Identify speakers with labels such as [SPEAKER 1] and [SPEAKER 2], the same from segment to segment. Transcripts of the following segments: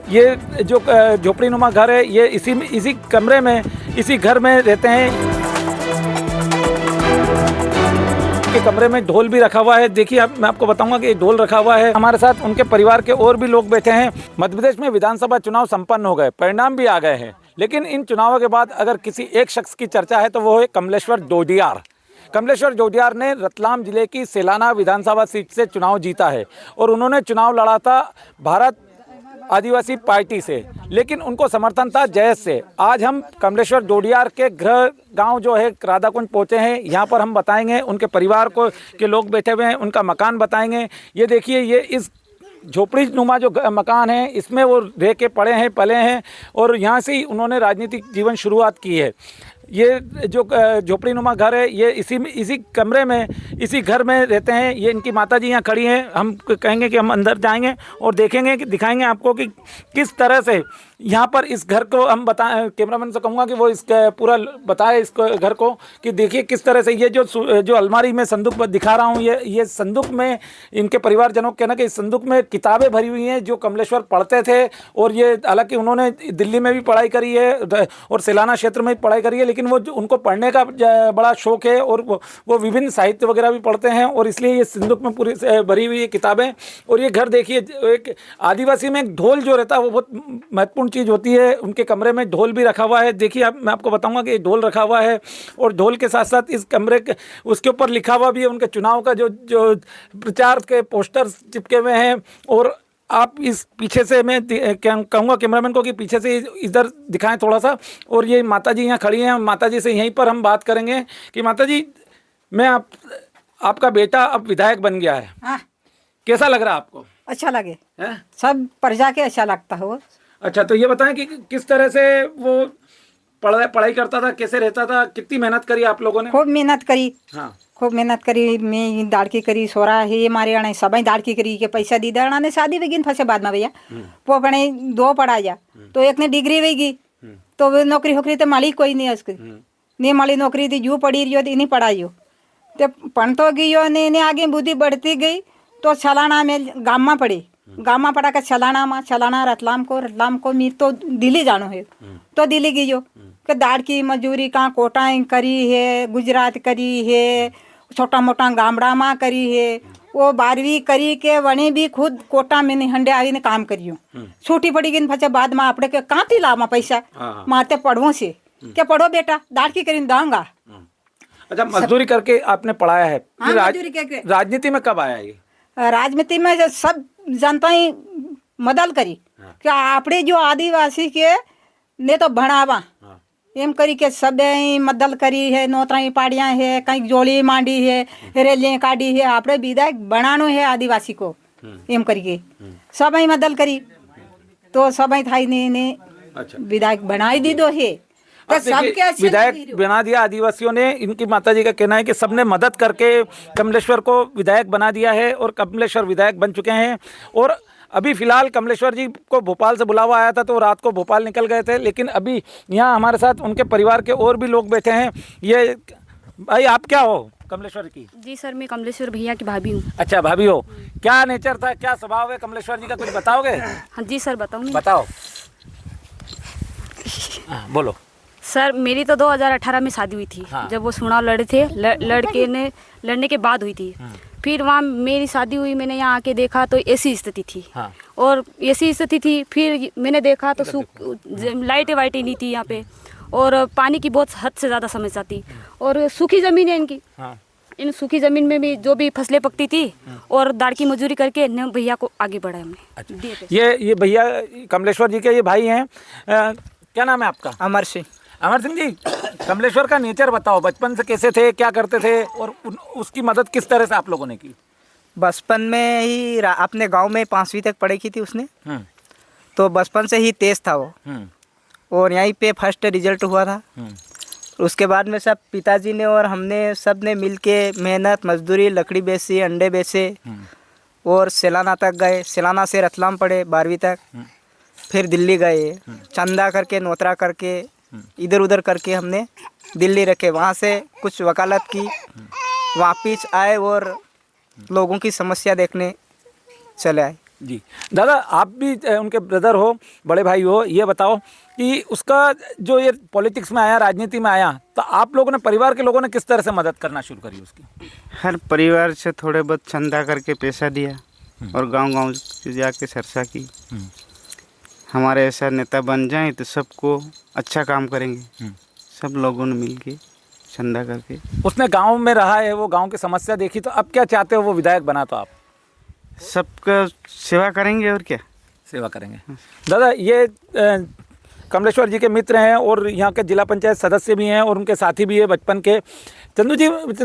[SPEAKER 1] ये जो झोपड़ीनुमा घर है ये इसी कमरे में, इसी घर में रहते हैं। के कमरे में ढोल भी रखा हुआ है। देखिए मैं आपको बताऊंगा कि ढोल रखा हुआ है। हमारे साथ उनके परिवार के और भी लोग बैठे हैं। मध्य प्रदेश में विधानसभा चुनाव संपन्न हो गए, परिणाम भी आ गए हैं, लेकिन इन चुनावों के बाद अगर किसी एक शख्स की चर्चा है तो वो है कमलेश्वर डोडियार। कमलेश्वर डोडियार ने रतलाम जिले की सेलाना विधानसभा सीट से चुनाव जीता है और उन्होंने चुनाव लड़ा था भारत आदिवासी पार्टी से, लेकिन उनको समर्थन था जयस से। आज हम कमलेश्वर डोडियार के गृह गांव जो है राधाकुंज पहुंचे हैं। यहाँ पर हम बताएंगे, उनके परिवार को के लोग बैठे हुए हैं, उनका मकान बताएंगे। ये देखिए, ये इस झोपड़ी नुमा जो मकान है इसमें वो रह के पड़े हैं, पले हैं और यहाँ से ही उन्होंने राजनीतिक जीवन शुरुआत की है। ये जो झोपड़ी नुमा घर है ये इसी कमरे में, इसी घर में रहते हैं। ये इनकी माता जी यहाँ खड़ी हैं। हम कहेंगे कि हम अंदर जाएंगे और देखेंगे कि दिखाएंगे आपको कि किस तरह से यहाँ पर इस घर को हम बताएं। कैमरामैन से कहूँगा कि वो इस पूरा बताए इस घर को कि देखिए किस तरह से ये जो अलमारी में संदूक दिखा रहा हूँ, ये संदूक में इनके परिवारजनों का कहना कि इस संदूक में किताबें भरी हुई हैं जो कमलेश्वर पढ़ते थे। और ये हालांकि उन्होंने दिल्ली में भी पढ़ाई करी है और सेलाना क्षेत्र में भी पढ़ाई करी है, लेकिन वो उनको पढ़ने का बड़ा शौक है और वो विभिन्न साहित्य वगैरह भी पढ़ते हैं और इसलिए ये संदूक में पूरी भरी हुई है किताबें। और ये घर देखिए, एक आदिवासी में एक ढोल जो रहता है वो बहुत महत्वपूर्ण चीज़ होती है। उनके कमरे में ढोल भी रखा हुआ है। देखिए मैं आपको बताऊंगा कि ढोल रखा हुआ है और ढोल के साथ साथ इस कमरे के उसके ऊपर लिखा हुआ भी है उनके चुनाव का जो प्रचार के पोस्टर चिपके हुए हैं। और आप इस पीछे से मैं कहूँगा कैमरामैन को कि पीछे से इधर दिखाएं थोड़ा सा। और ये माता जी यहाँ खड़ी हैं। माता जी से यहीं पर हम बात करेंगे कि माता जी, मैं आपका बेटा अब विधायक बन गया है।
[SPEAKER 2] हाँ।
[SPEAKER 1] कैसा लग रहा है आपको?
[SPEAKER 2] अच्छा लगे
[SPEAKER 1] है?
[SPEAKER 2] सब प्रजा के अच्छा लगता है वो।
[SPEAKER 1] अच्छा, तो ये बताएं कि किस तरह से वो पढ़ाई करता था, कैसे रहता था, कितनी मेहनत करी आप लोगों ने?
[SPEAKER 2] खूब मेहनत करी।
[SPEAKER 1] हाँ,
[SPEAKER 2] खूब मेहनत करी। मैं दाड़की करी, सोरा हे मारे अणे सब दाड़की करी के पैसा दी दड़ा ने शादी बेगिन फंसे बाद में भैया वो अपने दो पढ़ा जा तो एक ने डिग्री वेगी तो वो नौकरी होकरी तो मालिक कोई नहीं उसकी नहीं माली नौकरी थी जू पढ़ी रही इन्हीं पढ़ाइयो तो पढ़ तो गई ने आगे बुद्धि बढ़ती गई तो छलाना में गामा पड़ी। गामा पड़ा का छलाना रतलाम को मी तो दिल्ली जानो है तो दिल्ली गई हो कि दाड़ की मजदूरी कहाँ कोटाएं करी है, गुजरात करी है, छोटा मोटा गामड़ा में करी है। वो 12वीं करी के वने भी खुद कोटा में नहीं हंडे आई ने काम करियो। छूटी पड़ी गई फचे बाद में आपड़े के कहाँ थी लामा पैसा मारते पढ़वो से क्या पढ़ो बेटा दाड़ की करी दांगा।
[SPEAKER 1] अच्छा, मजदूरी करके आपने पढ़ाया है।
[SPEAKER 2] हाँ,
[SPEAKER 1] राजनीति में कब आया ये?
[SPEAKER 2] राजनीति में सब जनता ही मदद करी क्या आपड़े जो आदिवासी के ने तो बढ़ावा एम करी के सब मदद करी है। नोतराई पाड़ियाँ है, कहीं जोड़ी मांडी है, रेलियाँ काटी है। आपड़े विधायक बनानो है आदिवासी को एम करके सब मदद करी तो सब था ने विधायक बनाई दी दो है तो सबके
[SPEAKER 1] विधायक बना दिया आदिवासियों ने। इनकी माताजी का कहना है कि सबने मदद करके कमलेश्वर को विधायक बना दिया है और कमलेश्वर विधायक बन चुके हैं। और अभी फिलहाल कमलेश्वर जी को भोपाल से बुलावा आया था तो रात को भोपाल निकल गए थे, लेकिन अभी यहाँ हमारे साथ उनके परिवार के और भी लोग बैठे हैं। ये भाई, आप क्या हो कमलेश्वर की?
[SPEAKER 3] जी सर, मैं कमलेश्वर भैया की भाभी हूँ।
[SPEAKER 1] अच्छा, भाभी हो। क्या नेचर था, क्या स्वभाव है कमलेश्वर जी का, कुछ बताओगे?
[SPEAKER 3] हाँ जी सर, बताऊँगी।
[SPEAKER 1] बताओ। बोलो।
[SPEAKER 3] सर मेरी तो 2018 में शादी हुई थी।
[SPEAKER 1] हाँ।
[SPEAKER 3] जब वो चुनाव लड़े थे, लड़ने के बाद हुई थी। फिर वहाँ मेरी शादी हुई, मैंने यहाँ आके देखा तो ऐसी स्थिति थी।
[SPEAKER 1] हाँ।
[SPEAKER 3] और ऐसी स्थिति थी, फिर मैंने देखा तो लाइटें वाइटें नहीं थी यहाँ पे और पानी की बहुत हद से ज़्यादा समस्या थी और सूखी ज़मीन है इनकी।
[SPEAKER 1] हाँ।
[SPEAKER 3] इन सूखी ज़मीन में भी जो भी फसलें पकती थी और दाड़ की मजदूरी करके भैया को आगे बढ़ाया हमने।
[SPEAKER 1] अच्छा। ये भैया कमलेश्वर जी के ये भाई हैं। क्या नाम है आपका?
[SPEAKER 4] अमर सिंह।
[SPEAKER 1] अमर सिंह जी, कमलेश्वर का नेचर बताओ, बचपन से कैसे थे, क्या करते थे और उसकी मदद किस तरह से आप लोगों ने की?
[SPEAKER 4] बचपन में ही अपने गांव में 5वीं तक पढ़ी की थी उसने। तो बचपन से ही तेज था वो और यहीं पे फर्स्ट रिजल्ट हुआ था। उसके बाद में सब पिताजी ने और हमने सब ने मिल के मेहनत मजदूरी, लकड़ी बेची, अंडे बेचे और सेलाना तक गए। सेलाना से रतलाम पढ़े 12वीं तक, फिर दिल्ली गए। चंदा करके, नोतरा करके, इधर उधर करके हमने दिल्ली रखे। वहाँ से कुछ वकालत की, वापिस आए और लोगों की समस्या देखने चले आए।
[SPEAKER 1] जी दादा, आप भी उनके ब्रदर हो, बड़े भाई हो, ये बताओ कि उसका जो ये पॉलिटिक्स में आया, राजनीति में आया, तो आप लोगों ने, परिवार के लोगों ने किस तरह से मदद करना शुरू करी उसकी?
[SPEAKER 5] हर परिवार से थोड़े बहुत चंदा करके पैसा दिया और गांव-गांव जाके चर्चा की। हमारे ऐसा नेता बन जाए तो सबको अच्छा काम करेंगे। सब लोगों ने मिलके चंदा करके।
[SPEAKER 1] उसने गांव में रहा है, वो गांव की समस्या देखी, तो अब क्या चाहते हो वो विधायक बना तो आप?
[SPEAKER 5] सबका सेवा करेंगे और क्या।
[SPEAKER 1] सेवा करेंगे। दादा, ये कमलेश्वर जी के मित्र हैं और यहाँ के जिला पंचायत सदस्य भी हैं और उनके साथी भी है बचपन के। चंदू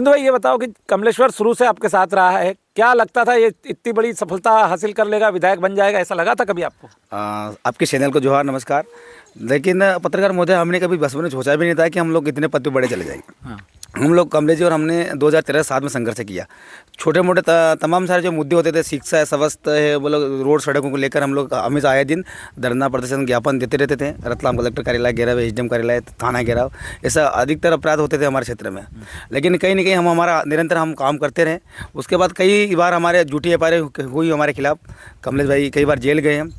[SPEAKER 1] भाई, ये बताओ कि कमलेश्वर शुरू से आपके साथ रहा है, क्या लगता था ये इतनी बड़ी सफलता हासिल कर लेगा, विधायक बन जाएगा, ऐसा लगा था कभी आपको?
[SPEAKER 6] आपके चैनल को जोहार, नमस्कार। लेकिन पत्रकार महोदय, हमने कभी बस में सोचा भी नहीं था कि हम लोग इतने पद पे बड़े चले जाएंगे।
[SPEAKER 1] हाँ।
[SPEAKER 6] हम लोग कमलेश जी और हमने 2013-7 में संघर्ष किया। छोटे मोटे तमाम सारे जो मुद्दे होते थे, शिक्षा है, स्वास्थ्य है, वो लोग रोड सड़कों को लेकर हम लोग हमेशा आए दिन धरना प्रदर्शन ज्ञापन देते रहते थे। रतलाम कलेक्टर कार्यालय घेराव, एसडीएम कार्यालय, थाना घेराव, ऐसा अधिकतर अपराध होते थे हमारे क्षेत्र में। लेकिन कहीं ना कहीं हमारा निरंतर हम काम करते रहे। उसके बाद कई बार हमारे झूठी एफआईआर हुई हमारे खिलाफ। कमलेश भाई कई बार जेल गए हैं,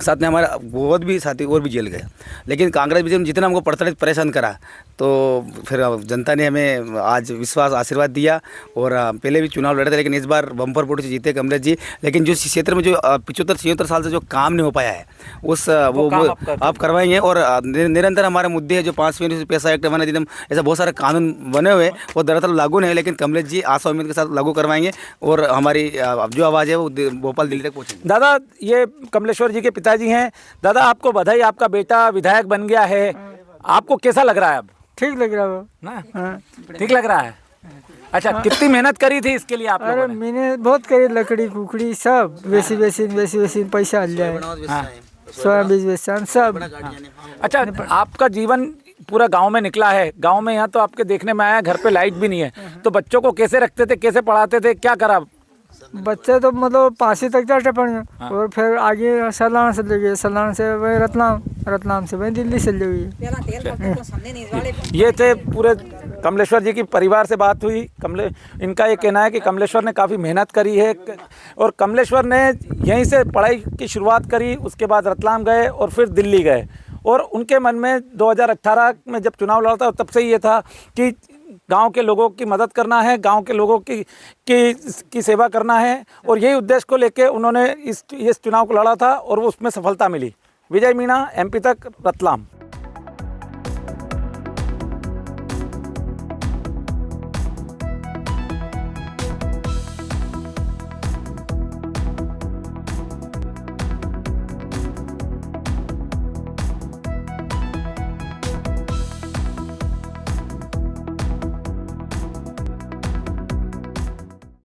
[SPEAKER 6] साथ में हमारा बहुत भी साथी और भी जेल गए। लेकिन कांग्रेस बीजेपी जितना हमको परेशान करा, तो फिर जनता ने हमें आज विश्वास आशीर्वाद दिया। और पहले भी चुनाव लड़े थे, लेकिन इस बार बम्पर वोट से जीते कमलेश जी। लेकिन जो क्षेत्र में जो 75-76 साल से जो काम नहीं हो पाया है, उस वो आप करवाएंगे। और निरंतर हमारे मुद्दे है, जो 5 पैसा एक्ट बना, दिन ऐसा बहुत सारे कानून बने हुए, वो दरअसल लागू नहीं है, लेकिन कमलेश जी आशा उम्मीद के साथ लागू करवाएंगे और हमारी जो आवाज़ है वो भोपाल, दिल्ली तक पहुँचेगी।
[SPEAKER 1] दादा, ये कमलेश्वर जी के पिताजी हैं। दादा, आपको बधाई, आपका बेटा विधायक बन गया है, आपको कैसा लग रहा है अब?
[SPEAKER 7] ठीक लग रहा है
[SPEAKER 1] ना?
[SPEAKER 7] हाँ।
[SPEAKER 1] ठीक लग रहा है। अच्छा, कितनी मेहनत करी थी इसके लिए आप
[SPEAKER 7] अरे
[SPEAKER 1] लोगों ने?
[SPEAKER 7] मैंने बहुत करी, लकड़ी कुकड़ी सब वैसी पैसा हल जाए, सोया बीज बेचन सब।
[SPEAKER 1] अच्छा, आपका जीवन पूरा गांव में निकला है। गांव में यहाँ तो आपके देखने में आया, घर पे लाइट भी नहीं है, तो बच्चों को कैसे रखते थे, कैसे पढ़ाते थे, क्या करा?
[SPEAKER 7] बच्चे तो मतलब 5वीं तक जाते पढ़े। और फिर आगे सलाना से ले गए, सलाना से वही रतलाम से वही दिल्ली से ले गए।
[SPEAKER 1] ये थे पूरे कमलेश्वर जी की परिवार से बात हुई। इनका ये कहना है कि कमलेश्वर ने काफ़ी मेहनत करी है और कमलेश्वर ने यहीं से पढ़ाई की शुरुआत करी, उसके बाद रतलाम गए और फिर दिल्ली गए। और उनके मन में 2018 में जब चुनाव लड़ा था, तब से ये था कि गांव के लोगों की मदद करना है, गांव के लोगों की सेवा करना है, और यही उद्देश्य को लेके उन्होंने इस चुनाव को लड़ा था और वो उसमें सफलता मिली। विजय मीणा, MP तक, रतलाम।